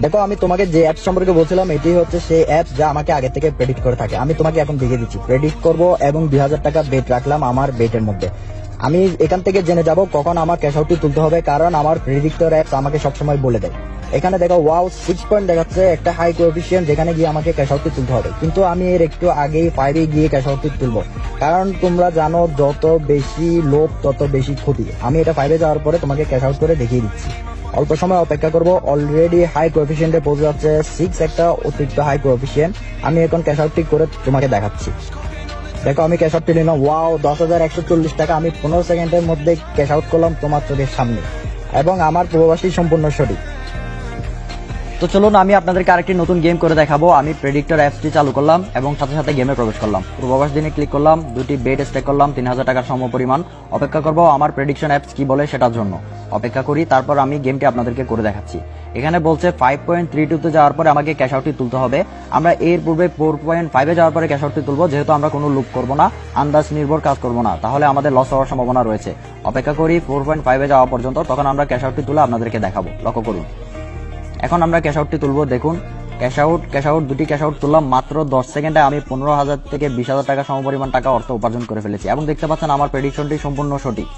দেখো আমি তোমাকে যে অ্যাপ সম্পর্কে বলছিলাম এটি হচ্ছে সেই অ্যাপ যা আমাকে আগে থেকে প্রেডিক্ট করে থাকে। আমি তোমাকে এখন দেখিয়ে দিচ্ছি। প্রেডিক্ট করব এবং 2000 টাকা বেট রাখলাম আমার বেটের মধ্যে। আমি এখান থেকে জেনে যাব কখন আমার ক্যাশ আউটটি তুলতে হবে, কারণ আমার প্রেডিক্টর অ্যাপস আমাকে সবসময় বলে দেয়। এখানে দেখো ওয়াও 6 পয়েন্ট দেখাচ্ছে, একটা হাই কোএফিসিয়েন্ট যেখানে গিয়ে আমাকে ক্যাশ আউটটি তুলতে হবে। কিন্তু আমি এর একটু আগেই 5 এ গিয়ে ক্যাশ আউটটি তুলবো, কারণ তোমরা জানো যত বেশি লোভ তত বেশি ক্ষতি। আমি এটা 5 এ যাওয়ার পরে তোমাকে ক্যাশ আউট করে দেখিয়ে দিচ্ছি। অল্প সময় অপেক্ষা করব। অলরেডি হাই কোএফিসিয়েন্টে পৌঁছে যাচ্ছে 6, একটা অতিরিক্ত হাই কোএফিসিয়েন্ট। আমি এখন ক্যাশ আউটটি করে তোমাকে দেখাচ্ছি। দেখো আমি ক্যাশ আউট নিলাম, ওয়াও 10,140 টাকা আমি 15 সেকেন্ডের মধ্যে ক্যাশ আউট করলাম তোমার চোখের সামনে, এবং আমার পূর্বাভাসটি সম্পূর্ণ সঠিক। তো চলুন আমি আপনাদেরকে আরেকটি নতুন গেম করে দেখাবো। আমি প্রেডিক্টর অ্যাপসটি চালু করলাম এবং সাথে সাথে গেমে প্রবেশ করলাম। পূর্বাভাস দিনে ক্লিক করলাম, দুটি বেট স্টেক করলাম 3000 টাকার সমপরিমাণ। অপেক্ষা করবো আমার প্রেডিকশন অ্যাপস কি বলে সেটার জন্য। অপেক্ষা করি, তারপর আমি গেমটি আপনাদেরকে করে দেখাচ্ছি। এখানে বলছে 5.32 যাওয়ার পরে আমাকে ক্যাশ আউটটি তুলতে হবে। আমরা এর পূর্বে 4.5 যাওয়ার পরে ক্যাশ আউটটি তুলবো, যেহেতু আমরা কোনো লুপ করবো না, আন্দাজ নির্ভর কাজ করবো না, তাহলে আমাদের লস হওয়ার সম্ভাবনা রয়েছে। অপেক্ষা করি 4.5 যাওয়া পর্যন্ত, তখন আমরা ক্যাশ আউটটি তুলে আপনাদেরকে দেখাবো। লক্ষ্য করুন, এখন আমরা ক্যাশ আউটটি তুলবো। দেখুন ক্যাশ আউট দুটি ক্যাশ আউট তুললাম মাত্র 10 সেকেন্ডে। আমি 15,000 থেকে 20,000 টাকা সমপরিমাণ টাকা অর্থ উপার্জন করে ফেলেছি এবং দেখতে পাচ্ছেন আমার প্রেডিকশনটি সম্পূর্ণ সঠিক।